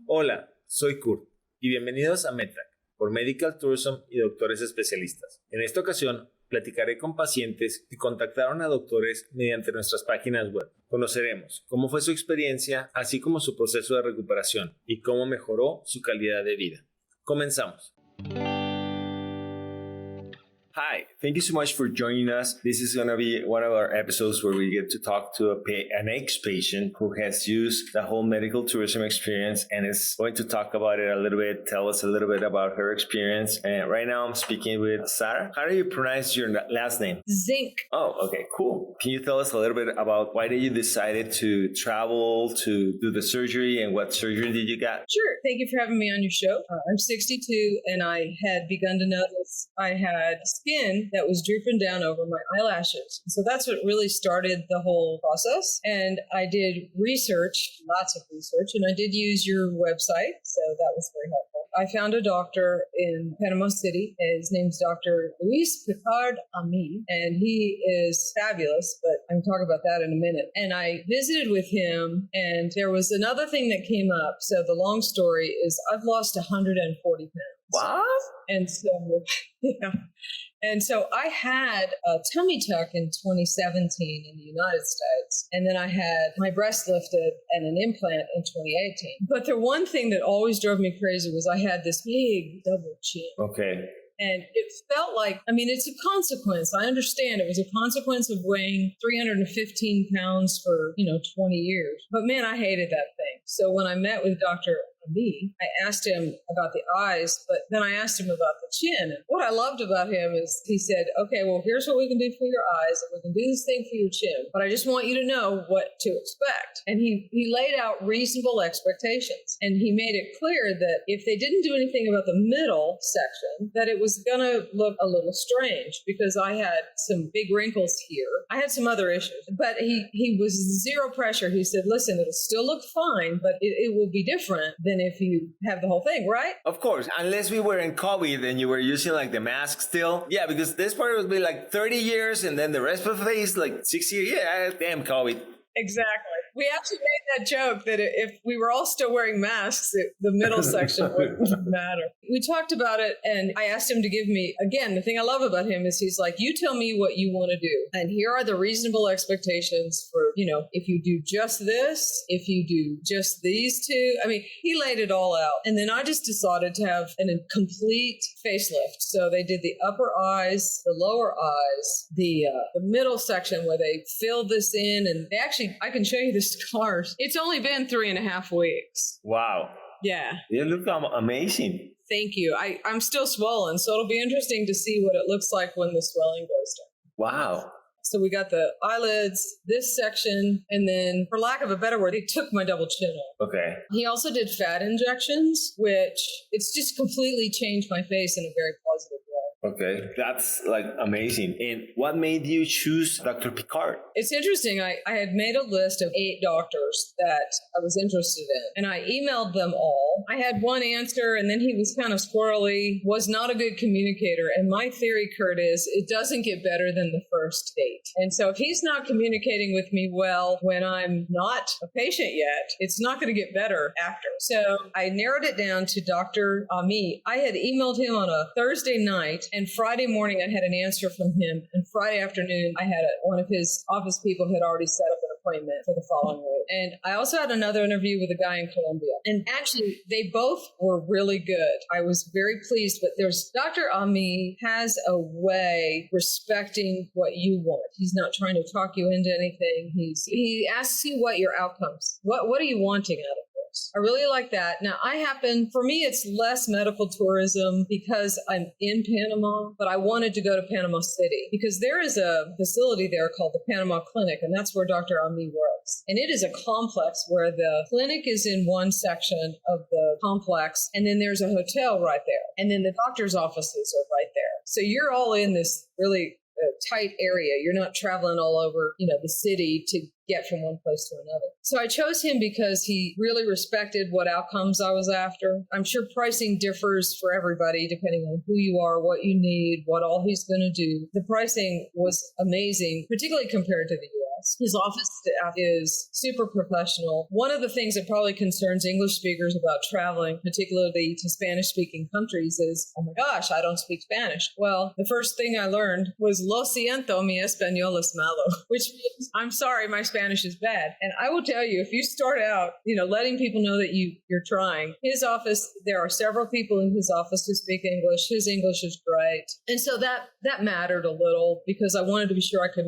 Hola, soy Kurt y bienvenidos a MedTalk por Medical Tourism y Doctores Especialistas. En esta ocasión, platicaré con pacientes que contactaron a doctores mediante nuestras páginas web. Conoceremos cómo fue su experiencia, así como su proceso de recuperación y cómo mejoró su calidad de vida. Comenzamos. Hi, thank you so much for joining us. This is going to be one of our episodes where we get to talk to an ex-patient who has used the whole medical tourism experience and is going to talk about it a little bit, tell us a little bit about her experience. And right now I'm speaking with Sarah. How do you pronounce your last name? Zink. Oh, okay, cool. Can you tell us a little bit about why did you decide to travel to do the surgery and what surgery did you get? Sure. Thank you for having me on your show. I'm 62 and I had begun to notice I had skin that was drooping down over my eyelashes. So that's what really started the whole process. And I did research, lots of research, and I did use your website. So that was very helpful. I found a doctor in Panama City. His name's Dr. Luis Picard Ami, and he is fabulous, but I can talk about that in a minute. And I visited with him, and there was another thing that came up. So the long story is I've lost 140 pounds. What? And so, yeah. And so I had a tummy tuck in 2017 in the United States. And then I had my breast lifted and an implant in 2018. But the one thing that always drove me crazy was I had this big double chin. Okay. And it felt like, it's a consequence. I understand it was a consequence of weighing 315 pounds for, 20 years. But man, I hated that thing. So when I met with Dr. Ami, I asked him about the eyes, but then I asked him about the chin. And what I loved about him is he said, okay, well, here's what we can do for your eyes, and we can do this thing for your chin, but I just want you to know what to expect. And he laid out reasonable expectations. And he made it clear that if they didn't do anything about the middle section, that it was going to look a little strange because I had some big wrinkles here. I had some other issues, but he was zero pressure. He said, listen, it'll still look fine, but it will be different than if you have the whole thing, right? Of course, unless we were in COVID and you were using like the mask still. Yeah, because this part would be like 30 years and then the rest of the face like 6 years. Yeah, damn COVID. Exactly. We actually made that joke that if we were all still wearing masks, the middle section wouldn't matter. We talked about it, and I asked him to give me, again, the thing I love about him is he's like, you tell me what you want to do. And here are the reasonable expectations for, if you do just this, if you do just these two. He laid it all out. And then I just decided to have a complete facelift. So they did the upper eyes, the lower eyes, the middle section where they filled this in, and they actually, I can show you the scars. It's only been 3.5 weeks. Wow. Yeah. You look amazing. Thank you. I'm still swollen, so it'll be interesting to see what it looks like when the swelling goes down. Wow. So we got the eyelids, this section, and then, for lack of a better word, he took my double chin off. Okay. He also did fat injections, which it's just completely changed my face in a very positive way. Okay, that's like amazing. And what made you choose Dr. Picard? It's interesting. I had made a list of 8 doctors that I was interested in, and I emailed them all. I had one answer, and then he was kind of squirrely, was not a good communicator. And my theory, Kurt, is it doesn't get better than the first date. And so if he's not communicating with me well when I'm not a patient yet, it's not going to get better after. So I narrowed it down to Dr. Ami. I had emailed him on a Thursday night, and Friday morning I had an answer from him. And Friday afternoon, I had one of his office people had already set up an appointment for the following week. And I also had another interview with a guy in Colombia. And actually, they both were really good. I was very pleased. But Dr. Ami has a way respecting what you want. He's not trying to talk you into anything. He asks you what your outcomes. What are you wanting out of this? I really like that. Now, for me, it's less medical tourism because I'm in Panama, but I wanted to go to Panama City because there is a facility there called the Panama Clinic, and that's where Dr. Ami works. And it is a complex where the clinic is in one section of the complex, and then there's a hotel right there. And then the doctor's offices are right there. So you're all in this really tight area. You're not traveling all over, the city to get from one place to another. So I chose him because he really respected what outcomes I was after. I'm sure pricing differs for everybody depending on who you are, what you need, what all he's going to do. The pricing was amazing, particularly compared to the US. else. His office staff is super professional. One of the things that probably concerns English speakers about traveling, particularly to Spanish-speaking countries, is, oh my gosh, I don't speak Spanish. Well, the first thing I learned was, lo siento, mi español es malo, which means, I'm sorry, my Spanish is bad. And I will tell you, if you start out, letting people know that you're trying, his office, there are several people in his office who speak English. His English is great. And so that mattered a little because I wanted to be sure I could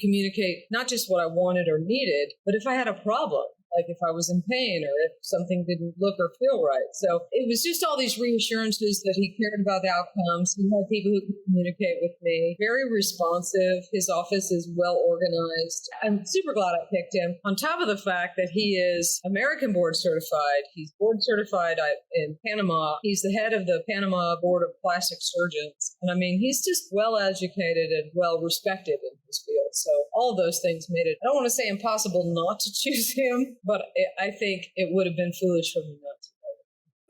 communicate not just what I wanted or needed, but if I had a problem. Like if I was in pain or if something didn't look or feel right. So it was just all these reassurances that he cared about the outcomes. He had people who could communicate with me. Very responsive. His office is well organized. I'm super glad I picked him. On top of the fact that he is American board certified. He's board certified in Panama. He's the head of the Panama Board of Plastic Surgeons. And I mean, he's just well educated and well respected in his field. So all of those things made it, I don't want to say impossible not to choose him, but I think it would have been foolish for me not to.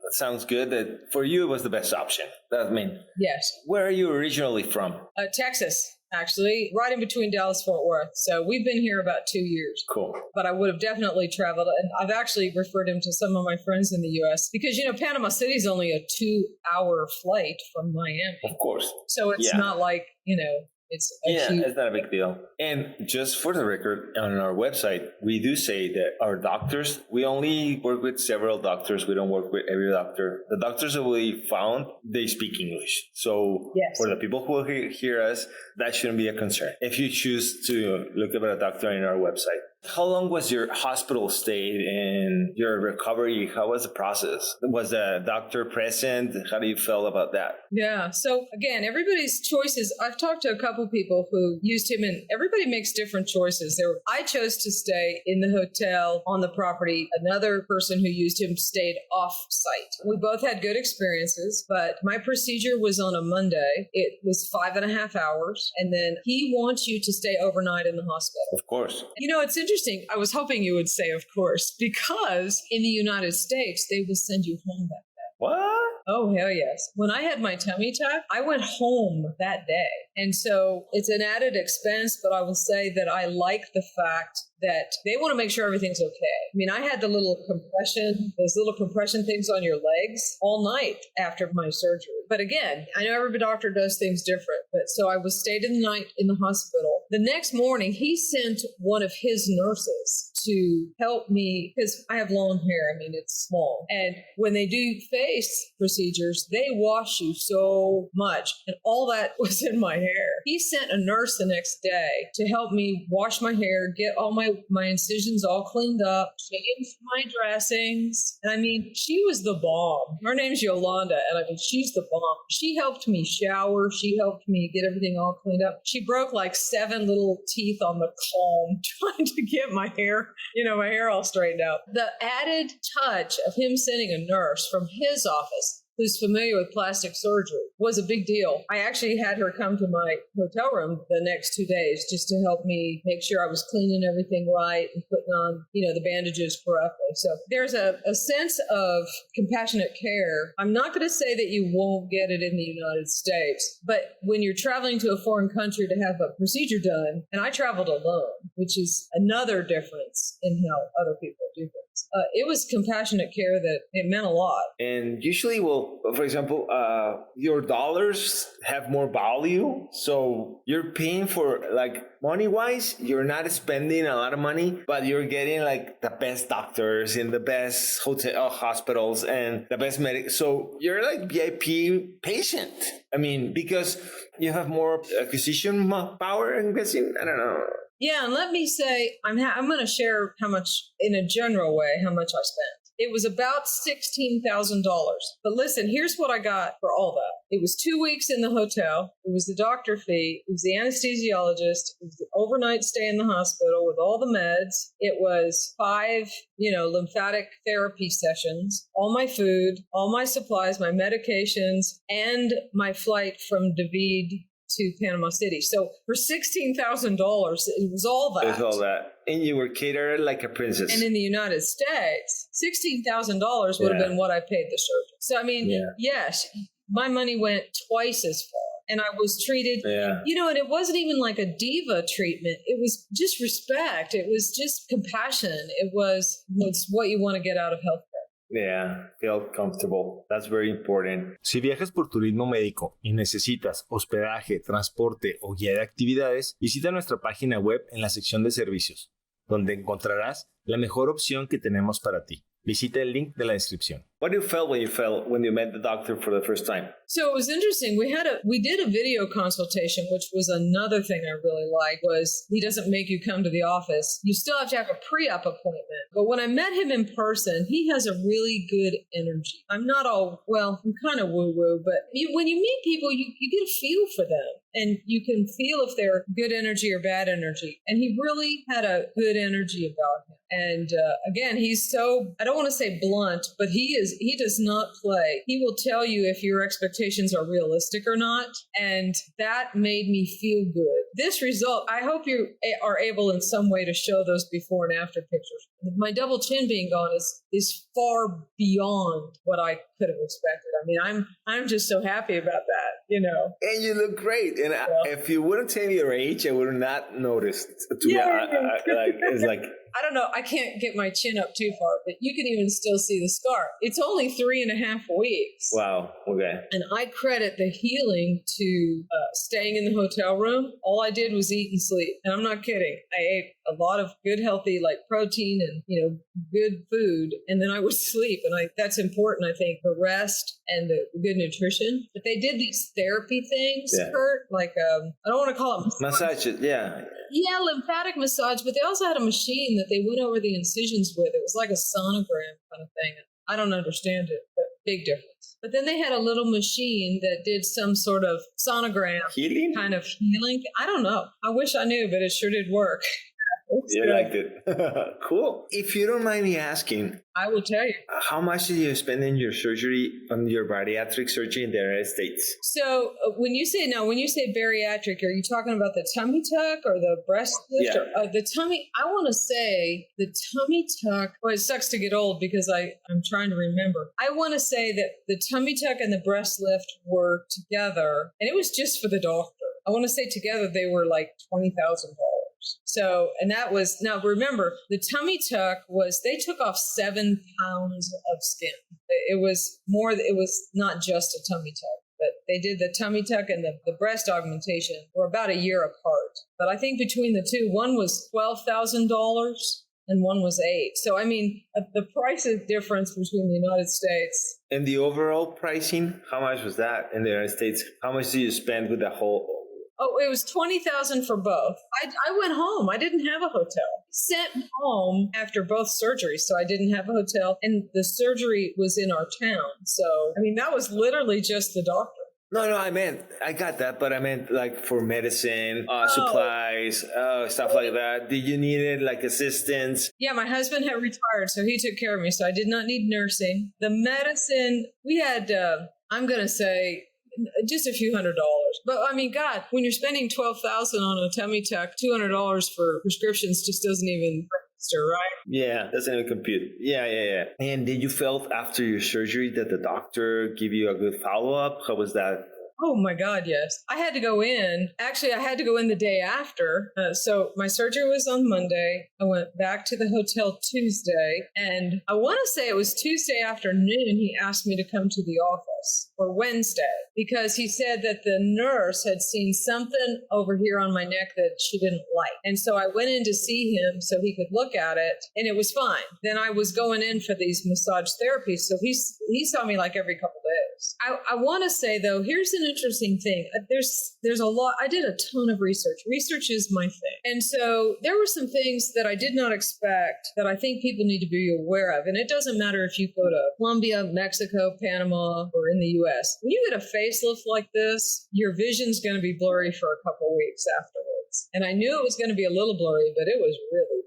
That sounds good. That for you, it was the best option. Yes. Where are you originally from? Texas, actually, right in between Dallas, Fort Worth. So we've been here about 2 years. Cool. But I would have definitely traveled. And I've actually referred him to some of my friends in the U.S. because, Panama City is only a 2-hour flight from Miami. Of course. So it's not like, it's not a big deal. And just for the record, on our website, we do say that our doctors, we only work with several doctors. We don't work with every doctor. The doctors that we found, they speak English. So for the people who hear us, that shouldn't be a concern. If you choose to look up at a doctor in our website. How long was your hospital stay and your recovery? How was the process? Was the doctor present? How do you feel about that? Yeah. So again, everybody's choices. I've talked to a couple people who used him and everybody makes different choices. I chose to stay in the hotel on the property. Another person who used him stayed off site. We both had good experiences, but my procedure was on a Monday. It was 5.5 hours. And then he wants you to stay overnight in the hospital. Of course. It's interesting. I was hoping you would say, of course, because in the United States, they will send you home that day. What? Oh, hell yes. When I had my tummy tuck, I went home that day. And so it's an added expense, but I will say that I like the fact that they want to make sure everything's okay. I mean, I had those little compression things on your legs all night after my surgery. But again, I know every doctor does things different. But so I stayed in the night in the hospital. The next morning, he sent one of his nurses to help me because I have long hair. I mean, it's small. And when they do face procedures, they wash you so much. And all that was in my hair. He sent a nurse the next day to help me wash my hair, get all my incisions all cleaned up, changed my dressings. And I mean, she was the bomb. Her name's Yolanda. And I mean, she's the bomb. She helped me shower. She helped me get everything all cleaned up. She broke like 7 little teeth on the comb trying to get my hair, my hair all straightened out. The added touch of him sending a nurse from his office who's familiar with plastic surgery was a big deal. I actually had her come to my hotel room the next 2 days just to help me make sure I was cleaning everything right and putting on, the bandages correctly. So there's a sense of compassionate care. I'm not going to say that you won't get it in the United States, but when you're traveling to a foreign country to have a procedure done, and I traveled alone, which is another difference in how other people do things. It was compassionate care that it meant a lot. And usually, for example, your dollars have more value. So you're paying for, money-wise, you're not spending a lot of money, but you're getting, the best doctors in the best hospitals and the best medic. So you're VIP patient. I mean, because you have more acquisition power, I'm guessing. I don't know. Yeah, and let me say, I'm going to share how much, in a general way, how much I spent. It was about $16,000. But listen, here's what I got for all that. It was 2 weeks in the hotel. It was the doctor fee. It was the anesthesiologist. It was the overnight stay in the hospital with all the meds. It was 5, lymphatic therapy sessions, all my food, all my supplies, my medications, and my flight from David to Panama City. So for $16,000, it was all that. It was all that. And you were catered like a princess. And in the United States, $16,000 would have been what I paid the surgeon. So, I mean, yes, my money went twice as far. and I was treated, and it wasn't even like a diva treatment. It was just respect. It was just compassion. It was what you want to get out of healthcare. Yeah, feel comfortable. That's very important. Si viajas por turismo médico y necesitas hospedaje, transporte o guía de actividades, visita nuestra página web en la sección de servicios, donde encontrarás la mejor opción que tenemos para ti. Visita el link de la descripción. What do you feel when you met the doctor for the first time? So it was interesting. We did a video consultation, which was another thing I really liked, was he doesn't make you come to the office. You still have to have a pre-op appointment. But when I met him in person, he has a really good energy. I'm not all, I'm kind of woo-woo, but when you meet people, you get a feel for them. And you can feel if they're good energy or bad energy. And he really had a good energy about him. And again, he's so, I don't want to say blunt, but he does not play. He will tell you if your expectations are realistic or not. And that made me feel good. This result, I hope you are able in some way to show those before and after pictures. My double chin being gone is far beyond what I could have expected. I mean, I'm just so happy about that, And you look great. And if you wouldn't tell me your age, I would have not noticed. It's like, I don't know. I can't get my chin up too far, but you can even still see the scar. It's only 3.5 weeks. Wow. Okay. And I credit the healing to staying in the hotel room. All I did was eat and sleep. And I'm not kidding. I ate a lot of good, healthy, like protein and, good food. And then I would sleep. And that's important, I think, the rest and the good nutrition. But they did these therapy things, Kurt, like, I don't want to call it massages. Yeah. Yeah, lymphatic massage, but they also had a machine that they went over the incisions with. It was like a sonogram kind of thing. I don't understand it, but big difference. But then they had a little machine that did some sort of sonogram healing? Kind of healing. I don't know. I wish I knew, but it sure did work. You liked it. Cool. If you don't mind me asking, I will tell you. How much did you spend in your surgery, on your bariatric surgery in the United States? So when you say bariatric, are you talking about the tummy tuck or the breast lift? Yeah. Or, the tummy, I want to say the tummy tuck, well, it sucks to get old because I'm trying to remember. I want to say that the tummy tuck and the breast lift were together, and it was just for the doctor. I want to say together they were like $20,000. So, and that was, now remember, the tummy tuck they took off 7 pounds of skin. It was not just a tummy tuck, but they did the tummy tuck and the breast augmentation were about a year apart. But I think between the two, one was $12,000 and one was $8,000. So, I mean, the price difference between the United States. And the overall pricing, how much was that in the United States? How much did you spend with the whole? Oh, it was $20,000 for both. I went home. I didn't have a hotel. Sent home after both surgeries, so I didn't have a hotel. And the surgery was in our town. So, I mean, that was literally just the doctor. No, I got that, but I meant like for medicine, supplies, stuff like that. Did you need like assistance? Yeah, my husband had retired, so he took care of me. So I did not need nursing. The medicine, we had, I'm going to say, just a few $100s. But I mean, God, when you're spending $12,000 on a tummy tuck, $200 for prescriptions just doesn't even register, right? Yeah, doesn't even compute. Yeah. And did you feel after your surgery that the doctor give you a good follow-up? How was that? Oh my God, yes. I had to go in. Actually, I had to go in the day after. So my surgery was on Monday. I went back to the hotel Tuesday. And I want to say it was Tuesday afternoon he asked me to come to the office, or Wednesday, because he said that the nurse had seen something over here on my neck that she didn't like. And so I went in to see him so he could look at it, and it was fine. Then I was going in for these massage therapies. So he saw me like every couple days. I want to say, though, here's an interesting thing. There's a lot. I did a ton of research. Research is my thing. And so there were some things that I did not expect that I think people need to be aware of. And it doesn't matter if you go to Colombia, Mexico, Panama, or in the U.S. When you get a facelift like this, your vision's going to be blurry for a couple weeks afterwards. And I knew it was going to be a little blurry, but it was really blurry.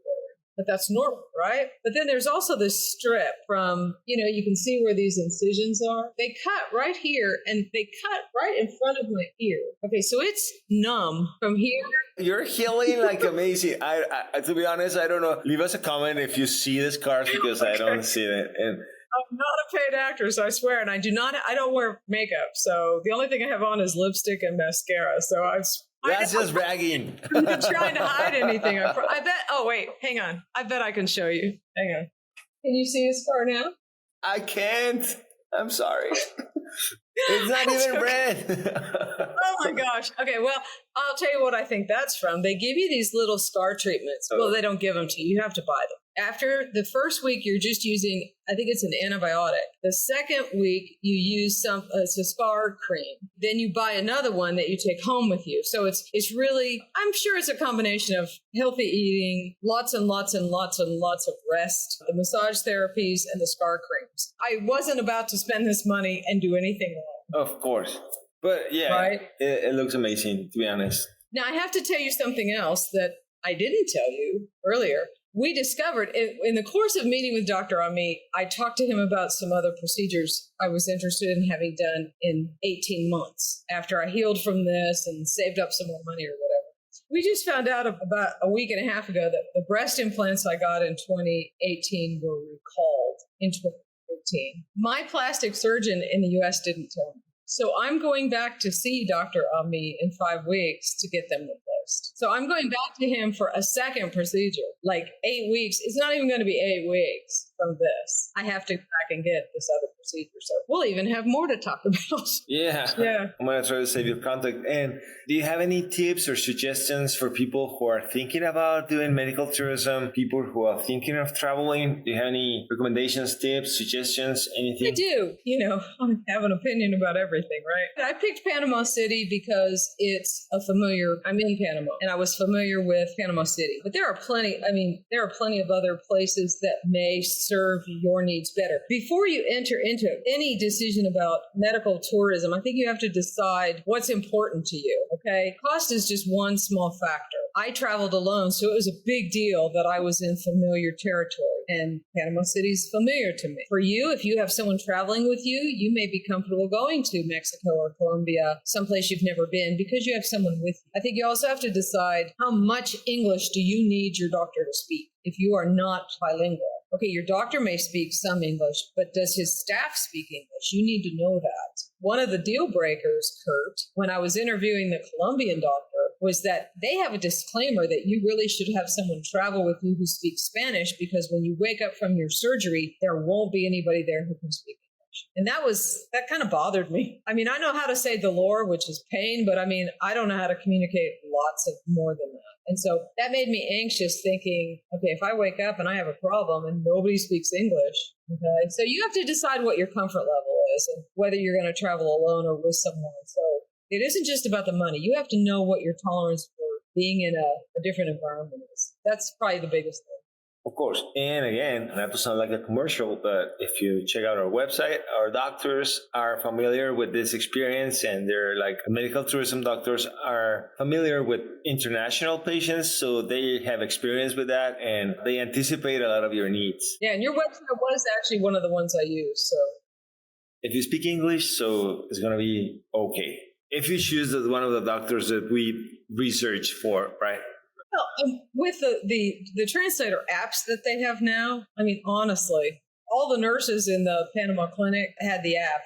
But that's normal, right? But then there's also this strip from, you can see where these incisions are. They cut right here and they cut right in front of my ear. Okay, so it's numb from here. You're healing like amazing. I to be honest, I don't know. Leave us a comment if you see the scars because I don't see it. And I'm not a paid actress, I swear, and I don't wear makeup. So the only thing I have on is lipstick and mascara. So That's just bragging. I'm not trying to hide anything. I bet. Oh wait, hang on. I bet I can show you. Hang on. Can you see his scar now? I can't. I'm sorry. It's not even red. Oh my gosh. Okay, well, I'll tell you what I think that's from. They give you these little scar treatments. Well, they don't give them to you. You have to buy them. After the first week, you're just using, I think it's an antibiotic. The second week, you use it's a scar cream. Then you buy another one that you take home with you. So it's really, I'm sure it's a combination of healthy eating, lots and lots and lots and lots of rest, the massage therapies, and the scar creams. I wasn't about to spend this money and do anything wrong. Of course. But yeah, right? It looks amazing, to be honest. Now, I have to tell you something else that I didn't tell you earlier. We discovered in the course of meeting with Dr. Ami, I talked to him about some other procedures I was interested in having done in 18 months after I healed from this and saved up some more money or whatever. We just found out about a week and a half ago that the breast implants I got in 2018 were recalled in 2018. My plastic surgeon in the U.S. didn't tell me. So I'm going back to see Dr. Ami in 5 weeks to get them replaced. So I'm going back to him for a second procedure, like 8 weeks. It's not even going to be 8 weeks from this. I have to go back and get this other procedure. So we'll even have more to talk about. Yeah. I'm going to try to save your contact. And do you have any tips or suggestions for people who are thinking about doing medical tourism, people who are thinking of traveling? Do you have any recommendations, tips, suggestions, anything? I do. I have an opinion about everything, right? I picked Panama City because I'm in Panama, and I was familiar with Panama City. But there are plenty of other places that may serve your needs better. Before you enter into any decision about medical tourism, I think you have to decide what's important to you, okay? Cost is just one small factor. I traveled alone, so it was a big deal that I was in familiar territory, and Panama City's familiar to me. For you, if you have someone traveling with you, you may be comfortable going to Mexico or Colombia, someplace you've never been, because you have someone with you. I think you also have to decide how much English do you need your doctor to speak if you are not bilingual. Okay, your doctor may speak some English, but does his staff speak English? You need to know that. One of the deal breakers, Kurt, when I was interviewing the Colombian doctor, was that they have a disclaimer that you really should have someone travel with you who speaks Spanish, because when you wake up from your surgery, there won't be anybody there who can speak English. And that kind of bothered me. I mean, I know how to say dolor, which is pain, but I don't know how to communicate lots of more than that. And so that made me anxious, thinking, okay, if I wake up and I have a problem and nobody speaks English, okay, so you have to decide what your comfort level is and whether you're going to travel alone or with someone. So it isn't just about the money. You have to know what your tolerance for being in a different environment is. That's probably the biggest thing. Of course. And again, not to sound like a commercial, but if you check out our website, our doctors are familiar with this experience, and they're like medical tourism doctors are familiar with international patients. So they have experience with that, and they anticipate a lot of your needs. Yeah. And your website was actually one of the ones I used. So if you speak English, so it's going to be okay. If you choose one of the doctors that we research for, right? Well, with the translator apps that they have now, honestly, all the nurses in the Panama clinic had the app.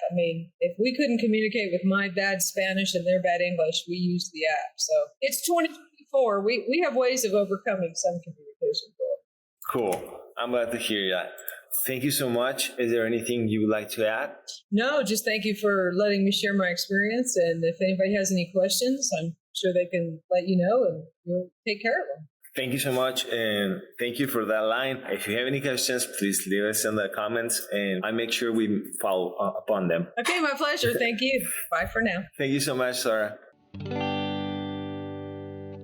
If we couldn't communicate with my bad Spanish and their bad English, we used the app. So it's 2024. We have ways of overcoming some communication. Cool. I'm glad to hear that. Thank you so much. Is there anything you would like to add? No, just thank you for letting me share my experience. And if anybody has any questions, I'm sure they can let you know, and you'll take care of them. Thank you so much, and thank you for that line. If you have any questions, please leave us in the comments, and I make sure we follow up on them. Okay, my pleasure. Thank you. Bye for now. Thank you so much, Sarah.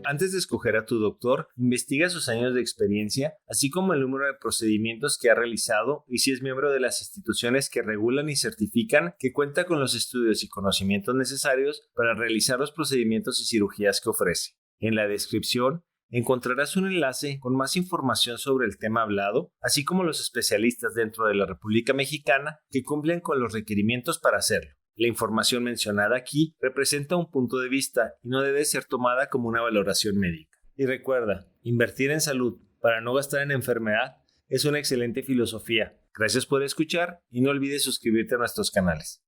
Antes de escoger a tu doctor, investiga sus años de experiencia, así como el número de procedimientos que ha realizado y si es miembro de las instituciones que regulan y certifican que cuenta con los estudios y conocimientos necesarios para realizar los procedimientos y cirugías que ofrece. En la descripción encontrarás un enlace con más información sobre el tema hablado, así como los especialistas dentro de la República Mexicana que cumplen con los requerimientos para hacerlo. La información mencionada aquí representa un punto de vista y no debe ser tomada como una valoración médica. Y recuerda, invertir en salud para no gastar en enfermedad es una excelente filosofía, Gracias por escuchar y no olvides suscribirte a nuestros canales.